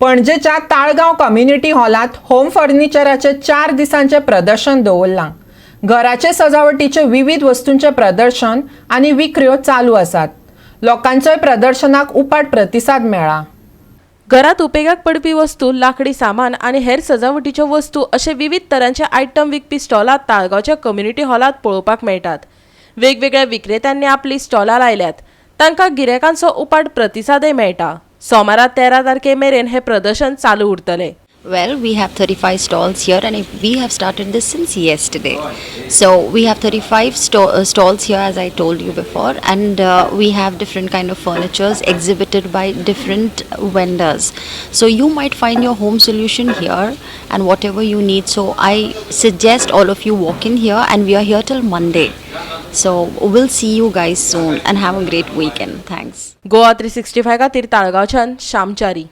पणजेच्या Taleigao community हॉलात home फर्निचराचे 4 दिसांचे प्रदर्शन दवरलां। घराचे सजावटीचे विविध वस्तूंचे प्रदर्शन आणि विक्र्यो चालू आसात। लोकांचोय प्रदर्शनाक उपाट प्रतिसाद मेळ्ळा। घरात उपेगाक पडपी वस्तू, लाकडी सामान आणि हेर सजावटीच्यो वस्तू अशे विविध तरांचे आयटम विकपी स्टॉलां ताळगांवच्या कम्युनिटी हॉलात पळोवपाक मेळटात। वेगवेगळ्या विक्रेत्यांनी आपली स्टॉलां लायल्यात, तांकां गिरायकांचो उपाट प्रतिसादय मेळटा। सोमारा 13 तारखे मेरेन हे प्रदर्शन चालू उरतले। Well, we have 35 stalls here, and we have started this since yesterday. So we have 35 stalls here, as I told you before, and we have different kind of furnitures exhibited by different vendors. So you might find your home solution here, and whatever you need. So I suggest all of you walk in here, and we are here till Monday. So we'll see you guys soon, and have a great weekend. Thanks. Goa 365 खातीर ताळगांवच्यान श्यामचारी।